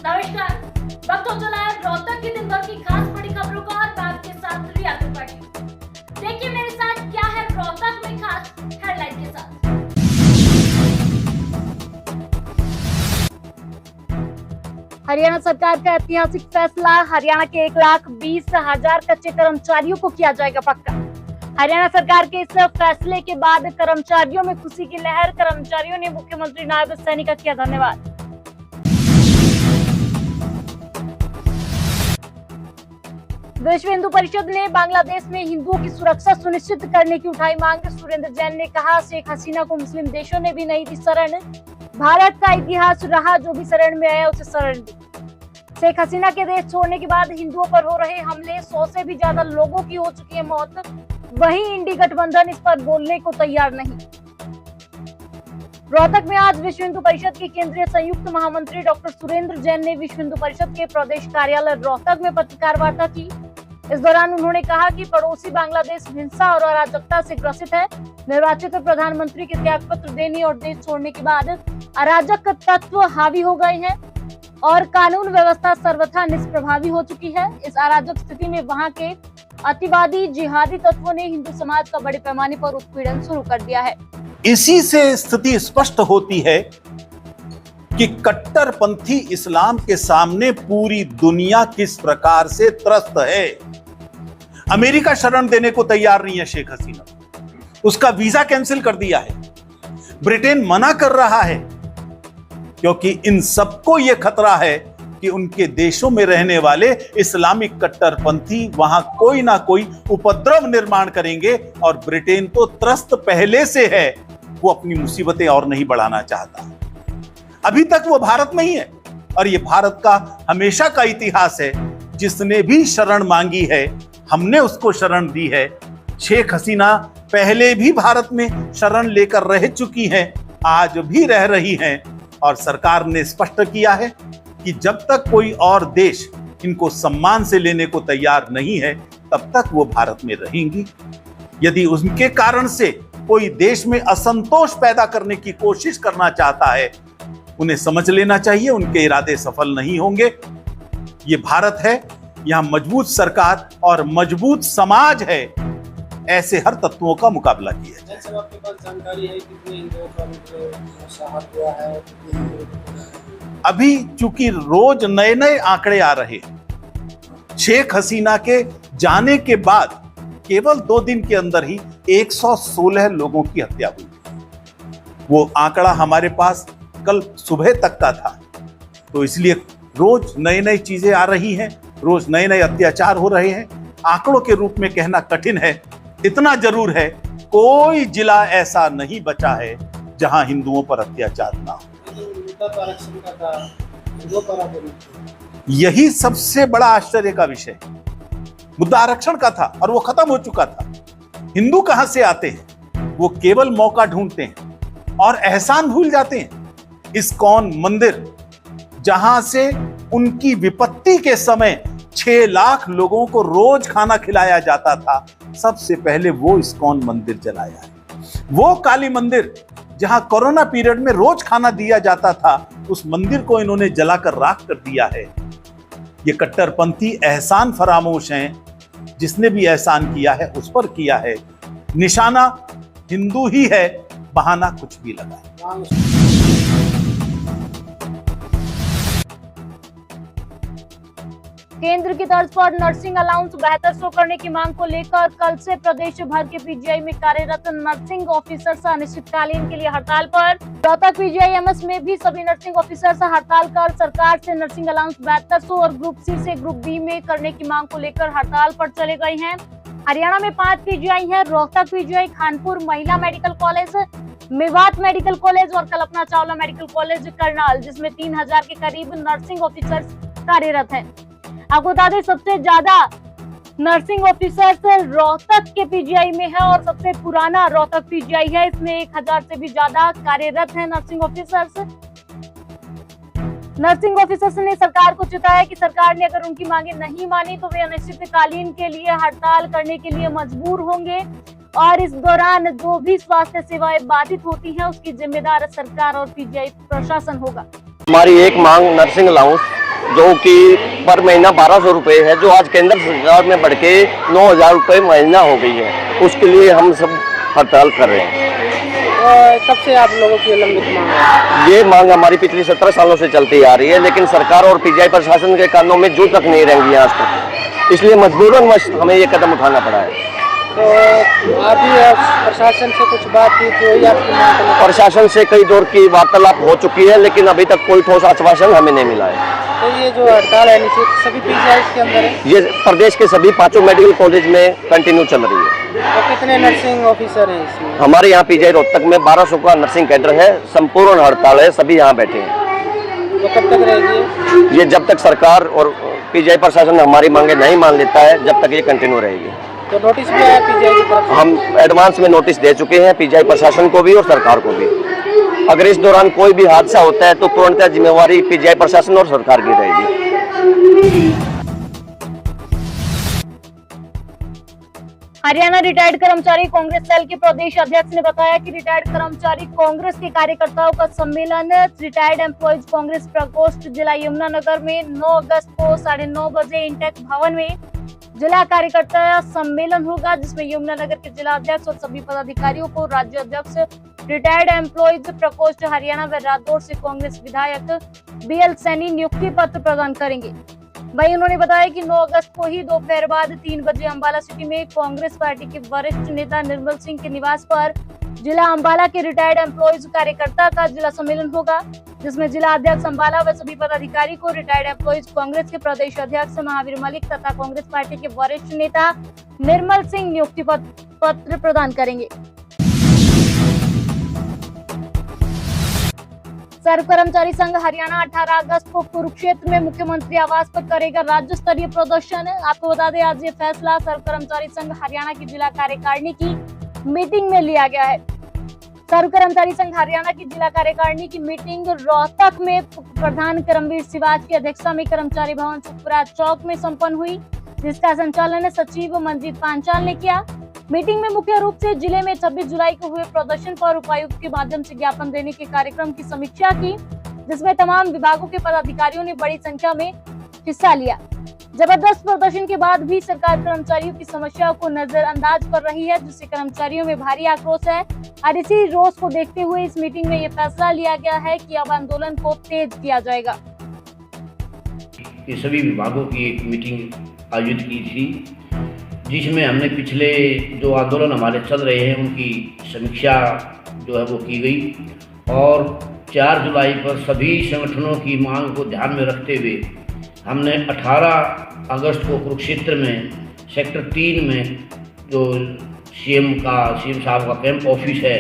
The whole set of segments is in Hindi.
नमस्कार, वक्त हो चला है रोहतक की दिन भर की खास बड़ी खबरों का और मैं आपके साथ रिया त्रिपाठी। देखिए मेरे साथ क्या है रोहतक में खास हेडलाइन के साथ। हरियाणा सरकार का ऐतिहासिक फैसला, हरियाणा के 1,20,000 कच्चे कर्मचारियों को किया जाएगा पक्का। हरियाणा सरकार के इस फैसले के बाद कर्मचारियों में खुशी की लहर, कर्मचारियों ने मुख्यमंत्री नायब सैनी का किया धन्यवाद। विश्व हिंदू परिषद ने बांग्लादेश में हिंदुओं की सुरक्षा सुनिश्चित करने की उठाई मांग। सुरेंद्र जैन ने कहा, शेख हसीना को मुस्लिम देशों ने भी नहीं दी शरण, भारत का इतिहास रहा जो भी शरण में आया उसे शरण दी। शेख हसीना के देश छोड़ने के बाद हिंदुओं पर हो रहे हमले, 100 से भी ज्यादा लोगों की हो चुकी है मौत। वहीं इंडी गठबंधन इस पर बोलने को तैयार नहीं। रोहतक में आज विश्व हिंदू परिषद के केंद्रीय संयुक्त महामंत्री डॉक्टर सुरेंद्र जैन ने विश्व हिंदू परिषद के प्रदेश कार्यालय रोहतक में पत्रकार वार्ता की। इस दौरान उन्होंने कहा कि पड़ोसी बांग्लादेश हिंसा और अराजकता से ग्रसित है। निर्वाचित प्रधानमंत्री के त्याग पत्र देने और देश छोड़ने के बाद अराजक तत्व हावी हो गए हैं और कानून व्यवस्था सर्वथा निष्प्रभावी हो चुकी है। इस अराजक स्थिति में वहां के अतिवादी जिहादी तत्वों ने हिंदू समाज का बड़े पैमाने पर उत्पीड़न शुरू कर दिया है। इसी से स्थिति स्पष्ट होती है कि कट्टरपंथी इस्लाम के सामने पूरी दुनिया किस प्रकार से त्रस्त है। अमेरिका शरण देने को तैयार नहीं है शेख हसीना, उसका वीजा कैंसिल कर दिया है। ब्रिटेन मना कर रहा है क्योंकि इन सबको यह खतरा है कि उनके देशों में रहने वाले इस्लामिक कट्टरपंथी वहां कोई ना कोई उपद्रव निर्माण करेंगे और ब्रिटेन तो त्रस्त पहले से है, वो अपनी मुसीबतें और नहीं बढ़ाना चाहता। अभी तक वो भारत में ही है और ये भारत का हमेशा का इतिहास है। जिसने भी शरण मांगी है हमने उसको शरण दी है। शेख हसीना पहले भी भारत में शरण लेकर रह चुकी हैं, आज भी रह रही हैं और सरकार ने स्पष्ट किया है कि जब तक कोई और देश इनको सम्मान से लेने को तैयार नहीं है तब तक वो भारत में रहेंगी। यदि उनके कारण से कोई देश में असंतोष पैदा करने की कोशिश करना चाहता है, उन्हें समझ लेना चाहिए उनके इरादे सफल नहीं होंगे। ये भारत है, यहां मजबूत सरकार और मजबूत समाज है, ऐसे हर तत्वों का मुकाबला किया जाए। सर, आपके पास जानकारी है कितने हिंदुओं का शहादत हुआ है? अभी चूंकि रोज नए नए आंकड़े आ रहे हैं, शेख हसीना के जाने के बाद केवल 2 दिन के अंदर ही 116 लोगों की हत्या हुई। वो आंकड़ा हमारे पास कल सुबह तक का था, तो इसलिए रोज नई नई चीजें आ रही हैं, रोज नए नए अत्याचार हो रहे हैं। आंकड़ों के रूप में कहना कठिन है, इतना जरूर है कोई जिला ऐसा नहीं बचा है जहां हिंदुओं पर अत्याचार ना हो। यही सबसे बड़ा आश्चर्य का विषय, मुद्दा आरक्षण का था और वो खत्म हो चुका था। हिंदू कहां से आते हैं? वो केवल मौका ढूंढते हैं और एहसान भूल जाते हैं। इस्कॉन मंदिर जहां से उनकी विपत्ति के समय 6 लाख लोगों को रोज खाना खिलाया जाता था, सबसे पहले वो इस्कॉन मंदिर जलाया है। वो काली मंदिर जहां कोरोना पीरियड में रोज खाना दिया जाता था, उस मंदिर को इन्होंने जलाकर राख कर दिया है। ये कट्टरपंथी एहसान फरामोश हैं, जिसने भी एहसान किया है उस पर किया है। निशाना हिंदू ही है, बहाना कुछ भी लगा। केंद्र की तर्ज पर नर्सिंग अलाउंस बेहतर शो करने की मांग को लेकर कल से प्रदेश भर के पीजीआई में कार्यरत नर्सिंग ऑफिसर्स अनिश्चितकालीन के लिए हड़ताल पर। रोहतक पीजीआईएमएस में भी सभी नर्सिंग ऑफिसर्स हड़ताल कर सरकार से नर्सिंग अलाउंस बेहतर शो और ग्रुप सी से ग्रुप बी में करने की मांग को लेकर हड़ताल पर चले गए हैं। हरियाणा में 5 पीजीआई है, रोहतक पीजीआई, खानपुर महिला medical college, Mewat medical college और कल्पना चावला मेडिकल कॉलेज करनाल, जिसमें 3000 के करीब नर्सिंग ऑफिसर्स कार्यरत हैं। आपको बता दें सबसे ज्यादा नर्सिंग ऑफिसर्स रोहतक के पीजीआई में है और सबसे पुराना रोहतक पीजीआई है। इसमें 1000 से भी ज्यादा कार्यरत हैं नर्सिंग ऑफिसर्स। नर्सिंग ऑफिसर्स ने सरकार को चेताया कि सरकार ने अगर उनकी मांगे नहीं मानी तो वे अनिश्चितकालीन के लिए हड़ताल करने के लिए मजबूर होंगे और इस दौरान जो भी स्वास्थ्य सेवाएं बाधित होती हैं उसकी जिम्मेदार सरकार और पीजीआई प्रशासन होगा। हमारी एक मांग नर्सिंग अलाउंस जो कि पर महीना 1200 रुपये है, जो आज केंद्र सरकार में बढ़ के 9000 रुपये महीना हो गई है, उसके लिए हम सब हड़ताल कर रहे हैं। कब से आप लोगों की लंबित मांग है? ये मांग हमारी पिछले 17 सालों से चलती आ रही है, लेकिन सरकार और पीजीआई प्रशासन के कानों में जू तक नहीं रहेंगी आज तक, इसलिए मजबूरन हमें ये कदम उठाना पड़ा है। तो अभी प्रशासन से कुछ बातचीत हुई आपकी मांग को लेकर? प्रशासन से कई दौर की वार्तालाप हो चुकी है, लेकिन अभी तक कोई ठोस आश्वासन हमें नहीं मिला है। तो ये जो हड़ताल है निश्चित सभी पीजीआई के अंदर है? ये प्रदेश के सभी 5 मेडिकल कॉलेज में कंटिन्यू चल रही है। तो कितने नर्सिंग ऑफिसर हैं इसमें? हमारे यहाँ पीजीआई रोहतक में 1200 का नर्सिंग कैडर है, संपूर्ण हड़ताल है, सभी यहाँ बैठे हैं। तो कब तक रहेगी? ये जब तक सरकार और पीजीआई प्रशासन हमारी मांगे नहीं मान लेता है, जब तक ये कंटिन्यू रहेगी। तो नोटिस भी आया पीजीआई की तरफ से? हम एडवांस में नोटिस दे चुके हैं पीजीआई प्रशासन को भी और सरकार को भी। अगर इस दौरान कोई भी हादसा होता है तो पूर्णतः जिम्मेवारी पीजीआई प्रशासन और सरकार की रहेगी। हरियाणा रिटायर्ड कर्मचारी कांग्रेस सेल के प्रदेश अध्यक्ष ने बताया कि रिटायर्ड कर्मचारी कांग्रेस के कार्यकर्ताओं का सम्मेलन रिटायर्ड एम्प्लॉयज कांग्रेस प्रकोष्ठ जिला यमुनानगर में 9 अगस्त को 9:30 बजे इंटेक भवन में जिला कार्यकर्ता सम्मेलन होगा, जिसमें यमुनानगर के जिला अध्यक्ष और सभी पदाधिकारियों को राज्य अध्यक्ष रिटायर्ड एम्प्लॉयज प्रकोष्ठ हरियाणा व रादौर से कांग्रेस विधायक BL सैनी नियुक्ति पत्र प्रदान करेंगे। वहीं उन्होंने बताया कि 9 अगस्त को ही दोपहर बाद 3 बजे अंबाला सिटी में कांग्रेस पार्टी के वरिष्ठ नेता निर्मल सिंह के निवास पर जिला अंबाला के रिटायर्ड एम्प्लॉयज कार्यकर्ता का जिला सम्मेलन होगा, जिसमें जिला अध्यक्ष अंबाला व सभी पदाधिकारी को रिटायर्ड एम्प्लॉयज कांग्रेस के प्रदेश अध्यक्ष महावीर मलिक तथा कांग्रेस पार्टी के वरिष्ठ नेता निर्मल सिंह नियुक्ति पत्र प्रदान करेंगे। सर्व कर्मचारी संघ हरियाणा 18 अगस्त को कुरुक्षेत्र में मुख्यमंत्री आवास पर करेगा राज्य स्तरीय प्रदर्शन। आपको बता दें, आज ये फैसला सर्व कर्मचारी संघ हरियाणा की जिला कार्यकारिणी की मीटिंग में लिया गया है। सर्व कर्मचारी संघ हरियाणा की जिला कार्यकारिणी की मीटिंग रोहतक में प्रधान करमवीर सिवाज की अध्यक्षता में कर्मचारी भवन सुखपुरा चौक में संपन्न हुई, जिसका संचालन सचिव मंजीत पांचाल ने किया। मीटिंग में मुख्य रूप से जिले में 26 जुलाई को हुए प्रदर्शन पर उपायुक्त के माध्यम से ज्ञापन देने के कार्यक्रम की समीक्षा की, जिसमें तमाम विभागों के पदाधिकारियों ने बड़ी संख्या में हिस्सा लिया। जबरदस्त प्रदर्शन के बाद भी सरकार कर्मचारियों की समस्याओं को नजरअंदाज कर रही है, जिससे कर्मचारियों में भारी आक्रोश है और इसी रोष को देखते हुए इस मीटिंग में ये फैसला लिया गया है कि अब आंदोलन को तेज किया जाएगा। ये सभी विभागों की एक मीटिंग आयोजित की थी, जिसमें हमने पिछले जो आंदोलन हमारे चल रहे हैं उनकी समीक्षा जो है वो की गई और 4 जुलाई पर सभी संगठनों की मांग को ध्यान में रखते हुए हमने 18 अगस्त को कुरुक्षेत्र में सेक्टर 3 में जो सीएम साहब का कैंप ऑफिस है,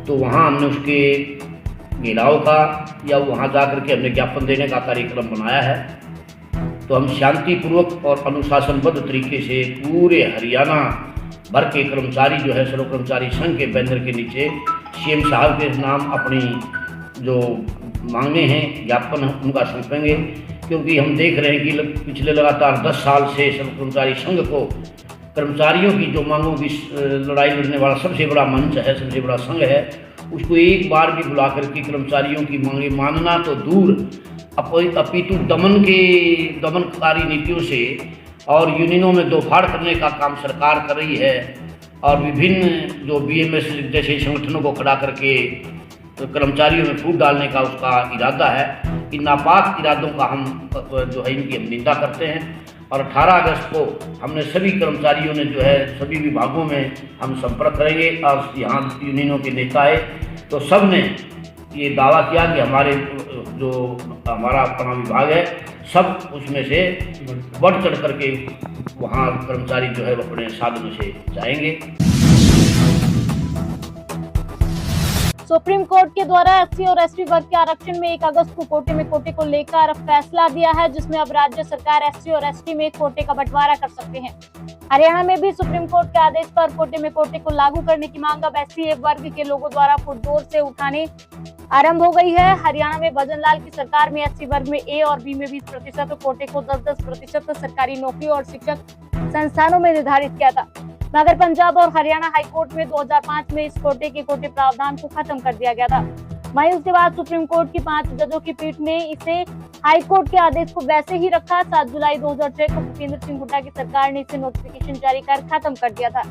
तो वहाँ हमने उसके घेराव का या वहाँ जाकर के हमने ज्ञापन देने का कार्यक्रम बनाया है। तो हम शांतिपूर्वक और अनुशासनबद्ध तरीके से पूरे हरियाणा भर के कर्मचारी जो है सर्व कर्मचारी संघ के बैनर के नीचे सीएम साहब के नाम अपनी जो मांगे हैं ज्ञापन उनका सौंपेंगे, क्योंकि हम देख रहे हैं कि पिछले लगातार 10 साल से सर्व कर्मचारी संघ को कर्मचारियों की जो मांगों की लड़ाई लड़ने वाला सबसे बड़ा मंच है, सबसे बड़ा संघ है, उसको एक बार भी बुलाकर के कर्मचारियों की मांगे मानना तो दूर अपितु दमनकारी नीतियों से और यूनियनों में दोफाड़ करने का काम सरकार कर रही है और विभिन्न जो BMS जैसे संगठनों को खड़ा करके तो कर्मचारियों में फूट डालने का उसका इरादा है। इन नापाक इरादों का हम जो है इनकी हम निंदा करते हैं और 18 अगस्त को हमने सभी कर्मचारियों ने जो है सभी विभागों में हम संपर्क करेंगे और यहाँ यूनियनों के नेता आए तो सब ने ये दावा किया कि हमारे जो हमारा अपना विभाग है सब उसमें से बढ़ चढ़ करके वहाँ कर्मचारी जो है अपने साधनों से जाएंगे। सुप्रीम कोर्ट के द्वारा SC और ST वर्ग के आरक्षण में 1 अगस्त को कोटे को लेकर फैसला दिया है, जिसमें अब राज्य सरकार SC और ST में कोटे का बंटवारा कर सकते हैं। हरियाणा में भी सुप्रीम कोर्ट के आदेश पर कोटे को लागू करने की मांग अब SC वर्ग के लोगों द्वारा पुरजोर से उठाने आरंभ हो गई है। हरियाणा में भजन लाल की सरकार में SC वर्ग में A और B में 20% कोटे को 10% सरकारी नौकरी और शिक्षक संस्थानों में निर्धारित किया था, मगर पंजाब और हरियाणा हाईकोर्ट में 2005 में इस कोटे प्रावधान को खत्म कर दिया गया था। वहीं उसके बाद सुप्रीम कोर्ट की 5 जजों की पीठ ने इसे हाई कोर्ट के आदेश को वैसे ही रखा। 7 जुलाई 2006 को भूपेंद्र सिंह हुड्डा की सरकार ने इसे नोटिफिकेशन जारी कर खत्म कर दिया था।